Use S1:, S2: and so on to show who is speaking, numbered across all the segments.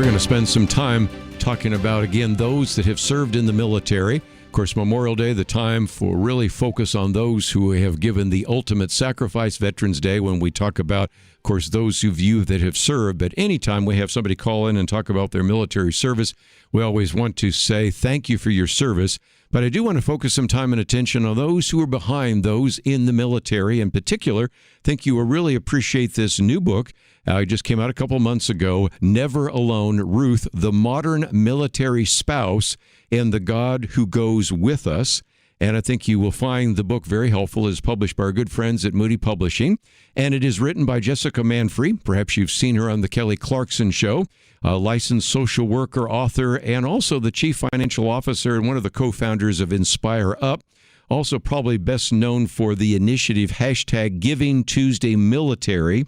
S1: We're going to spend some time talking about, again, those that have served in the military. Of course, Memorial Day, the time for really focus on those who have given the ultimate sacrifice. Veterans Day, when we talk about, of course, those of you that have served. But anytime we have somebody call in and talk about their military service, we always want to say thank you for your service. But I do want to focus some time and attention on those who are behind those in the military. In particular, I think you will really appreciate this new book. It just came out a couple months ago, Never Alone, Ruth, the Modern Military Spouse and the God Who Goes With Us. And I think you will find the book very helpful. It is published by our good friends at Moody Publishing. And it is written by Jessica Manfre. Perhaps you've seen her on the Kelly Clarkson Show, a licensed social worker, author, and also the chief financial officer and one of the co-founders of Inspire Up. Also probably best known for the initiative #GivingTuesdayMilitary.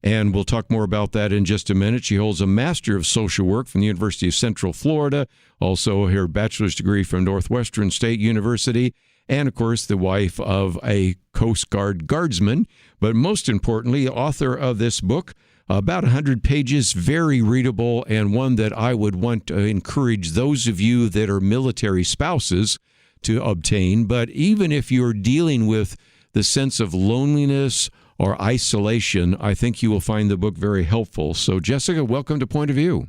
S1: And we'll talk more about that in just a minute. She holds a Master of Social Work from the University of Central Florida, also her bachelor's degree from Northwestern State University, and, of course, the wife of a Coast Guard guardsman. But most importantly, author of this book, about 100 pages, very readable, and one that I would want to encourage those of you that are military spouses to obtain. But even if you're dealing with the sense of loneliness or isolation, I think you will find the book very helpful. So, Jessica, welcome to Point of View.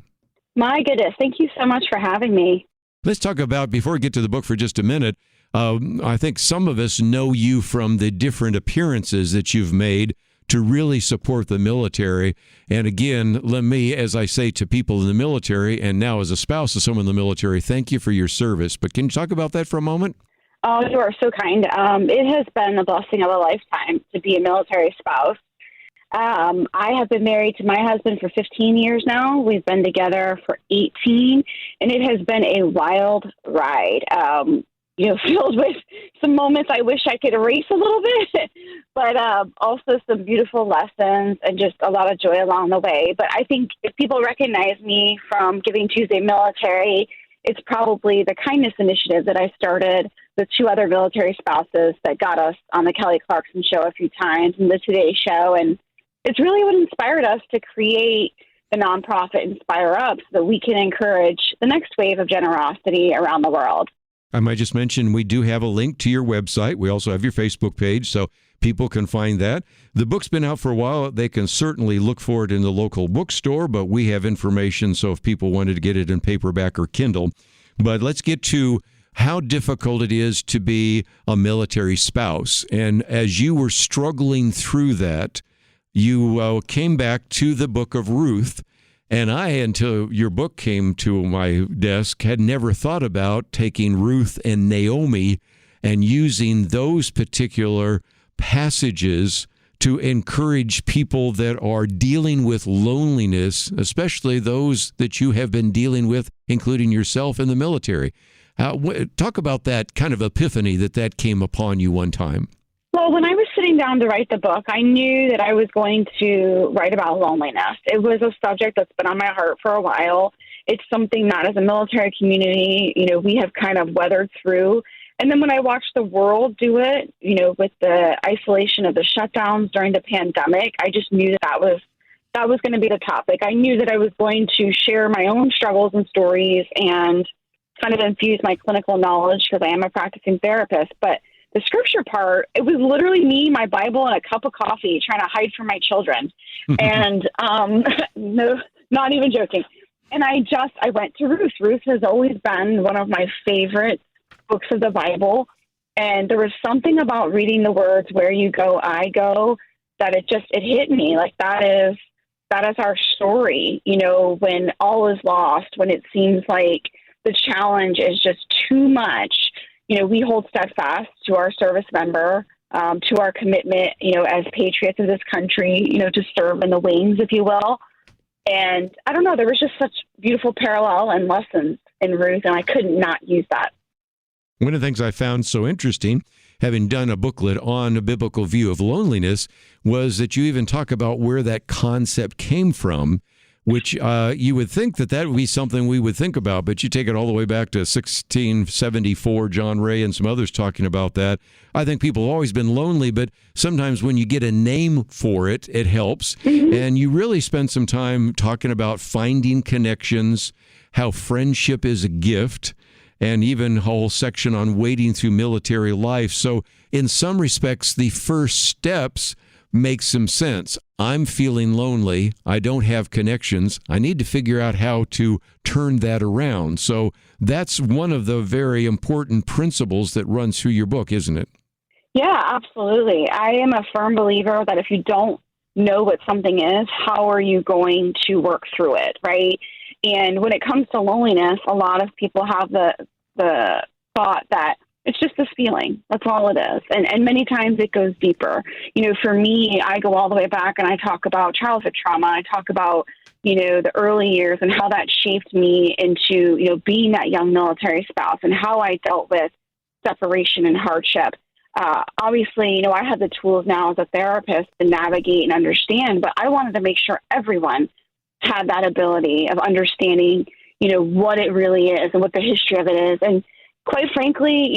S2: My goodness, thank you so much for having me.
S1: Let's talk about, before we get to the book for just a minute, I think some of us know you from the different appearances that you've made to really support the military. And again, let me, as I say to people in the military, and now as a spouse of someone in the military, thank you for your service. But can you talk about that for a moment?
S2: Oh, you are so kind. It has been a blessing of a lifetime to be a military spouse. I have been married to my husband for 15 years now. We've been together for 18, and it has been a wild ride, filled with some moments I wish I could erase a little bit, but also some beautiful lessons and just a lot of joy along the way. But I think if people recognize me from Giving Tuesday Military, it's probably the kindness initiative that I started with two other military spouses that got us on the Kelly Clarkson Show a few times and the Today Show. And it's really what inspired us to create the nonprofit Inspire Up so that we can encourage the next wave of generosity around the world.
S1: I might just mention we do have a link to your website. We also have your Facebook page, so people can find that. The book's been out for a while. They can certainly look for it in the local bookstore, but we have information, so if people wanted to get it in paperback or Kindle. But let's get to how difficult it is to be a military spouse. And as you were struggling through that, you came back to the book of Ruth. And I, until your book came to my desk, had never thought about taking Ruth and Naomi and using those particular passages to encourage people that are dealing with loneliness, especially those that you have been dealing with, including yourself in the military. Talk about that kind of epiphany that came upon you one time.
S2: Well, when I was sitting down to write the book, I knew that I was going to write about loneliness. It was a subject that's been on my heart for a while. It's something that as a military community, we have kind of weathered through. And then when I watched the world do it, with the isolation of the shutdowns during the pandemic, I just knew that was going to be the topic. I knew that I was going to share my own struggles and stories and kind of infuse my clinical knowledge because I am a practicing therapist. But the scripture part, it was literally me, my Bible, and a cup of coffee trying to hide from my children. And no, not even joking. And I went to Ruth. Ruth has always been one of my favorite books of the Bible. And there was something about reading the words, where you go, I go, that it hit me. Like that is our story, when all is lost, when it seems like the challenge is just too much. We hold steadfast to our service member, to our commitment, as patriots of this country, to serve in the wings, if you will. And I don't know, there was just such beautiful parallel and lessons in Ruth, and I could not use that.
S1: One of the things I found so interesting, having done a booklet on a biblical view of loneliness, was that you even talk about where that concept came from. which you would think that would be something we would think about, but you take it all the way back to 1674, John Ray and some others talking about that. I think people have always been lonely, but sometimes when you get a name for it, it helps. And you really spend some time talking about finding connections, how friendship is a gift, and even a whole section on wading through military life. So in some respects, the first steps make some sense. I'm feeling lonely. I don't have connections. I need to figure out how to turn that around. So that's one of the very important principles that runs through your book, isn't it?
S2: Yeah, absolutely. I am a firm believer that if you don't know what something is, how are you going to work through it, right? And when it comes to loneliness, a lot of people have the thought that it's just this feeling. That's all it is. And many times it goes deeper. For me, I go all the way back and I talk about childhood trauma. I talk about, the early years and how that shaped me into, being that young military spouse and how I dealt with separation and hardship. Obviously, I have the tools now as a therapist to navigate and understand, but I wanted to make sure everyone had that ability of understanding, what it really is and what the history of it is. And quite frankly,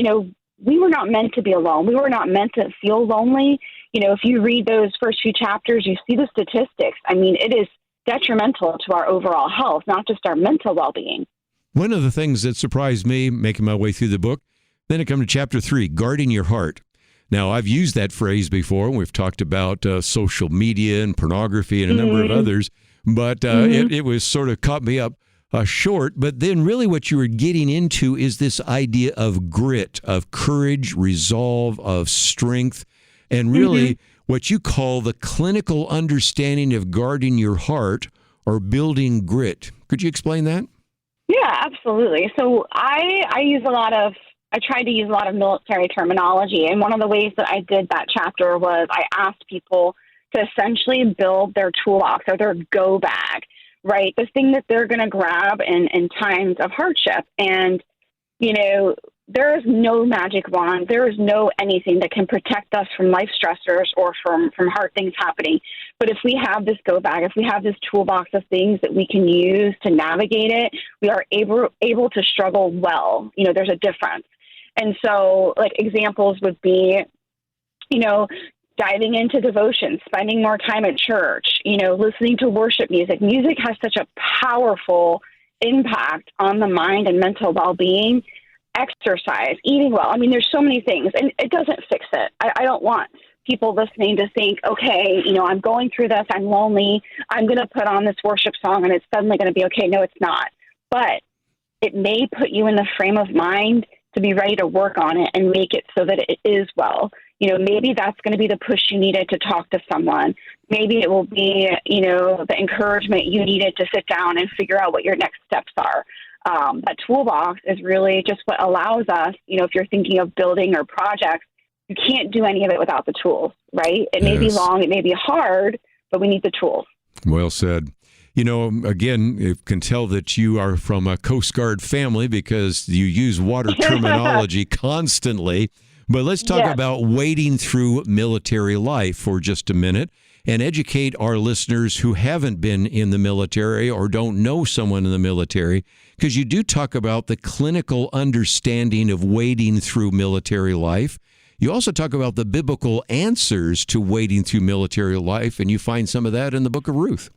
S2: we were not meant to be alone. We were not meant to feel lonely. If you read those first few chapters, you see the statistics. I mean, it is detrimental to our overall health, not just our mental well-being.
S1: One of the things that surprised me making my way through the book, then it comes to chapter 3, guarding your heart. Now, I've used that phrase before. We've talked about social media and pornography and a number of others, but it was sort of caught me up short. But then really what you were getting into is this idea of grit, of courage, resolve, of strength, and really what you call the clinical understanding of guarding your heart or building grit. Could you explain that?
S2: Yeah, absolutely. So I tried to use a lot of military terminology. And one of the ways that I did that chapter was I asked people to essentially build their toolbox or their go bag, right? The thing that they're going to grab in times of hardship. And, there is no magic wand. There is no anything that can protect us from life stressors or from hard things happening. But if we have this go bag, if we have this toolbox of things that we can use to navigate it, we are able to struggle well. There's a difference. And so, examples would be, diving into devotion, spending more time at church, listening to worship music. Music has such a powerful impact on the mind and mental well-being. Exercise, eating well. I mean, there's so many things, and it doesn't fix it. I don't want people listening to think, okay, I'm going through this, I'm lonely, I'm going to put on this worship song and it's suddenly going to be okay. No, it's not. But it may put you in the frame of mind to be ready to work on it and make it so that it is well. Maybe that's going to be the push you needed to talk to someone. Maybe it will be, the encouragement you needed to sit down and figure out what your next steps are. That toolbox is really just what allows us, if you're thinking of building or projects, you can't do any of it without the tools, right? It may be long, it may be hard, but we need the tools.
S1: Well said. Again, you can tell that you are from a Coast Guard family because you use water terminology constantly. But let's talk about wading through military life for just a minute and educate our listeners who haven't been in the military or don't know someone in the military, because you do talk about the clinical understanding of wading through military life. You also talk about the biblical answers to wading through military life, and you find some of that in the book of Ruth.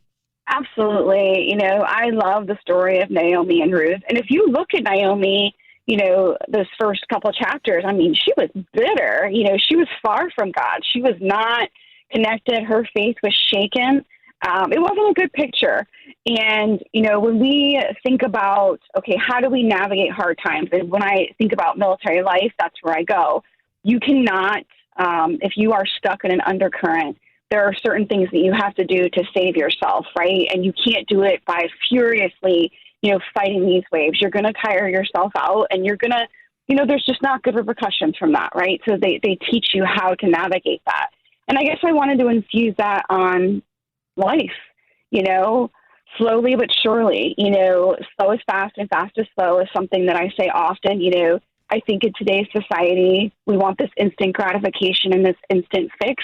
S2: Absolutely. I love the story of Naomi and Ruth. And if you look at Naomi, those first couple chapters, I mean, she was bitter. She was far from God. She was not connected. Her faith was shaken. It wasn't a good picture. And, when we think about, okay, how do we navigate hard times? And when I think about military life, that's where I go. You cannot, if you are stuck in an undercurrent, there are certain things that you have to do to save yourself, right? And you can't do it by furiously, fighting these waves. You're going to tire yourself out, and you're going to, there's just not good repercussions from that, right? So they teach you how to navigate that. And I guess I wanted to infuse that on life, slowly but surely, slow is fast and fast is slow is something that I say often. I think in today's society, we want this instant gratification and this instant fix,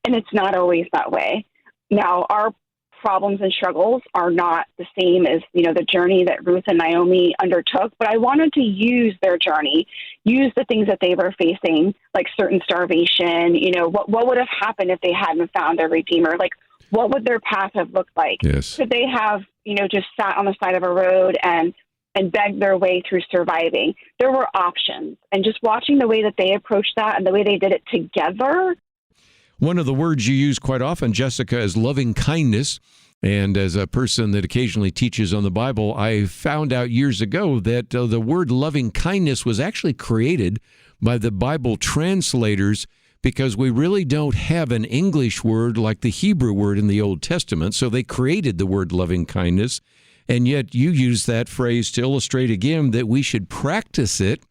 S2: and it's not always that way. Now, our problems and struggles are not the same as, the journey that Ruth and Naomi undertook, but I wanted to use their journey, use the things that they were facing, like certain starvation, what would have happened if they hadn't found their Redeemer? Like, what would their path have looked like?
S1: Yes.
S2: Could they have, just sat on the side of a road and begged their way through surviving? There were options. And just watching the way that they approached that and the way they did it together.
S1: One of the words you use quite often, Jessica, is loving kindness. And as a person that occasionally teaches on the Bible, I found out years ago that the word loving kindness was actually created by the Bible translators because we really don't have an English word like the Hebrew word in the Old Testament. So they created the word loving kindness. And yet you use that phrase to illustrate again that we should practice it.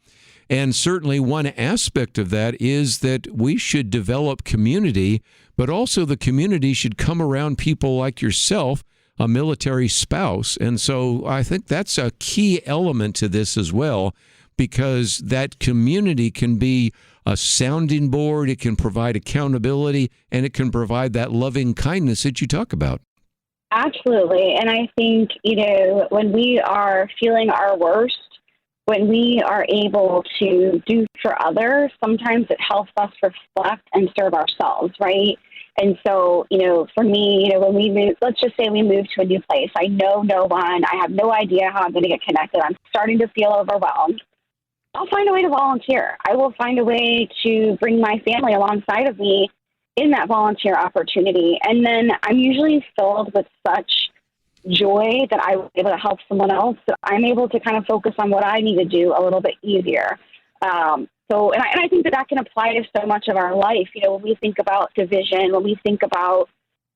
S1: And certainly one aspect of that is that we should develop community, but also the community should come around people like yourself, a military spouse. And so I think that's a key element to this as well, because that community can be a sounding board, it can provide accountability, and it can provide that loving kindness that you talk about.
S2: Absolutely. And I think, when we are feeling our worst, when we are able to do for others, sometimes it helps us reflect and serve ourselves, right? And so, for me, when we move, let's just say we move to a new place. I know no one. I have no idea how I'm going to get connected. I'm starting to feel overwhelmed. I'll find a way to volunteer. I will find a way to bring my family alongside of me in that volunteer opportunity. And then I'm usually filled with such joy that I was able to help someone else, that I'm able to kind of focus on what I need to do a little bit easier. And I think that can apply to so much of our life. When we think about division, when we think about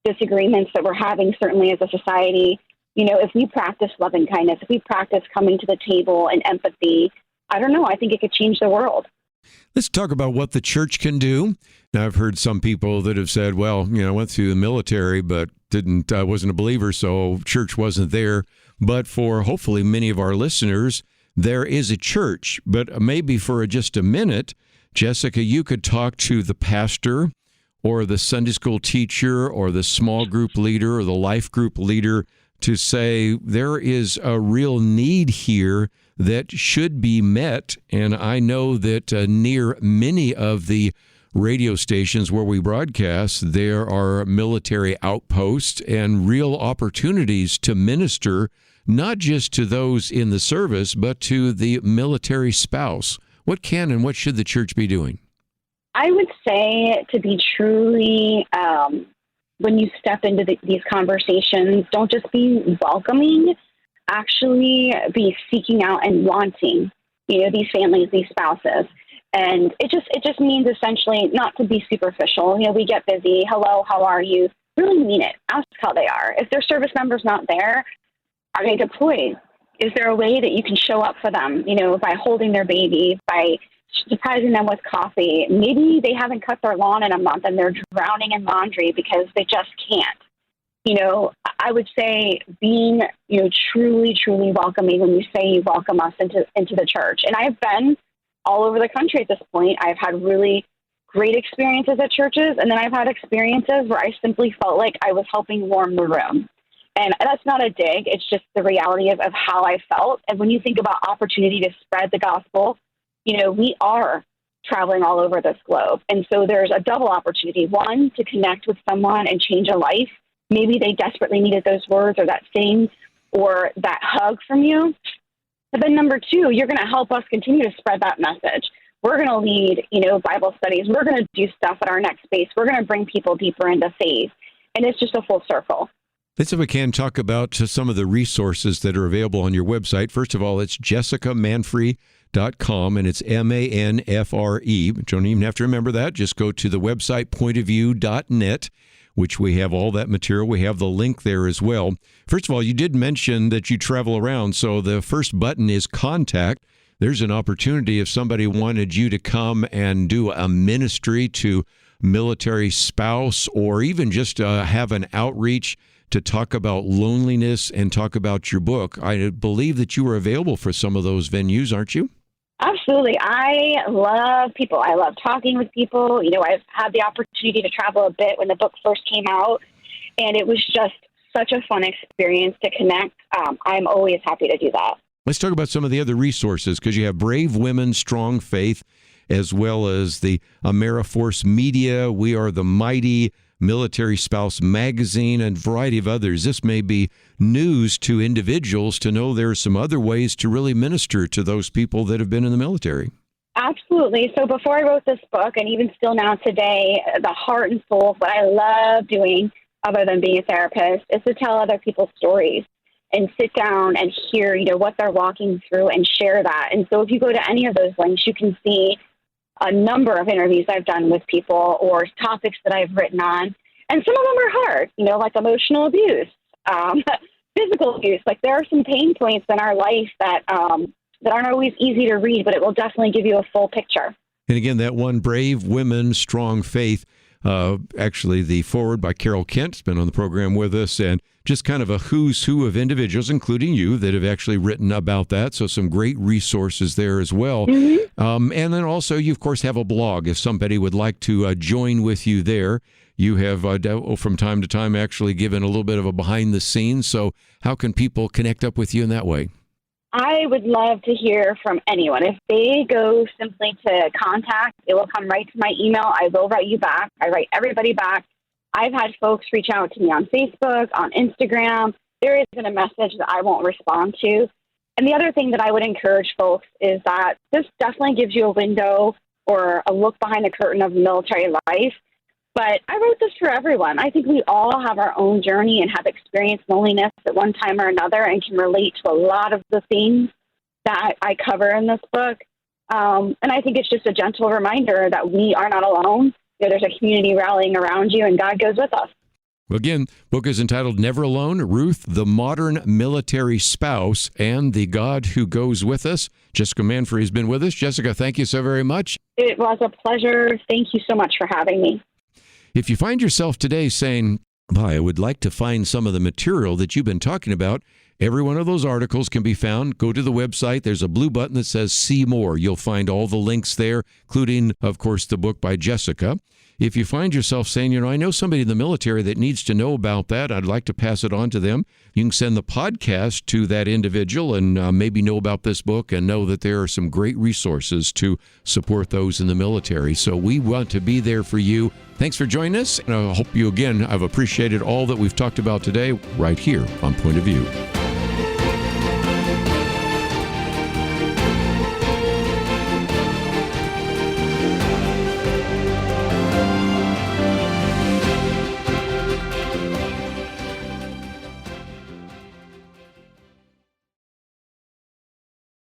S2: disagreements that we're having, certainly as a society, if we practice loving kindness, if we practice coming to the table and empathy, I don't know, I think it could change the world.
S1: Let's talk about what the church can do. Now, I've heard some people that have said, well, I went through the military, but wasn't a believer, so church wasn't there. But for hopefully many of our listeners, there is a church. But maybe for just a minute, Jessica, you could talk to the pastor or the Sunday school teacher or the small group leader or the life group leader to say there is a real need here that should be met. And I know that near many of the radio stations where we broadcast, there are military outposts and real opportunities to minister, not just to those in the service, but to the military spouse. What can and what should the church be doing?
S2: I would say to be truly, when you step into these conversations, don't just be welcoming, actually be seeking out and wanting, these families, these spouses. And it just means essentially not to be superficial. We get busy. Hello, how are you? Really mean it. Ask how they are. If their service member's not there, are they deployed? Is there a way that you can show up for them, by holding their baby, by surprising them with coffee? Maybe they haven't cut their lawn in a month and they're drowning in laundry because they just can't. I would say being, truly, truly welcoming when you say you welcome us into the church. And I've been all over the country at this point. I've had really great experiences at churches, and then I've had experiences where I simply felt like I was helping warm the room. And that's not a dig. It's just the reality of how I felt. And when you think about opportunity to spread the gospel, we are traveling all over this globe. And so there's a double opportunity. One, to connect with someone and change a life. Maybe they desperately needed those words or that thing or that hug from you. But then number two, you're going to help us continue to spread that message. We're going to lead, Bible studies. We're going to do stuff at our next space. We're going to bring people deeper into faith. And it's just a full circle.
S1: Let's, if we can, talk about some of the resources that are available on your website. First of all, it's jessicamanfre.com, and it's MANFRE. Don't even have to remember that. Just go to the website, pointofview.net, which we have all that material. We have the link there as well. First of all, you did mention that you travel around, so the first button is contact. There's an opportunity if somebody wanted you to come and do a ministry to military spouse, or even just have an outreach to talk about loneliness and talk about your book. I believe that you are available for some of those venues, aren't you?
S2: Absolutely. I love people. I love talking with people. I've had the opportunity to travel a bit when the book first came out, and it was just such a fun experience to connect. I'm always happy to do that.
S1: Let's talk about some of the other resources, because you have Brave Women, Strong Faith, as well as the AmeriForce Media, We Are the Mighty, Military Spouse Magazine, and a variety of others. This may be news to individuals to know there are some other ways to really minister to those people that have been in the military.
S2: Absolutely. So before I wrote this book, and even still now today, the heart and soul of what I love doing, other than being a therapist, is to tell other people's stories and sit down and hear, what they're walking through and share that. And so if you go to any of those links, you can see a number of interviews I've done with people or topics that I've written on. And some of them are hard, like emotional abuse, physical abuse. Like, there are some pain points in our life that aren't always easy to read, but it will definitely give you a full picture.
S1: And again, that one, Brave Women, Strong Faith, actually the foreword by Carol Kent has been on the program with us, and just kind of a who's who of individuals, including you, that have actually written about that. So some great resources there as well. Mm-hmm. And then also, you, of course, have a blog. If somebody would like to join with you there, you have from time to time actually given a little bit of a behind the scenes. So how can people connect up with you in that way?
S2: I would love to hear from anyone. If they go simply to contact, it will come right to my email. I will write you back. I write everybody back. I've had folks reach out to me on Facebook, on Instagram. There isn't a message that I won't respond to. And the other thing that I would encourage folks is that this definitely gives you a window or a look behind the curtain of military life. But I wrote this for everyone. I think we all have our own journey and have experienced loneliness at one time or another and can relate to a lot of the themes that I cover in this book. And I think it's just a gentle reminder that we are not alone. There's a community rallying around you, and God goes with us.
S1: Well, again, book is entitled Never Alone, Ruth, the Modern Military Spouse, and the God Who Goes With Us. Jessica Manfre has been with us. Jessica, thank you so very much.
S2: It was a pleasure. Thank you so much for having me.
S1: If you find yourself today saying, I would like to find some of the material that you've been talking about, every one of those articles can be found. Go to the website. There's a blue button that says See More. You'll find all the links there, including, of course, the book by Jessica. If you find yourself saying, I know somebody in the military that needs to know about that, I'd like to pass it on to them, you can send the podcast to that individual and maybe know about this book and know that there are some great resources to support those in the military. So we want to be there for you. Thanks for joining us. And I hope you, again, I've appreciated all that we've talked about today right here on Point of View.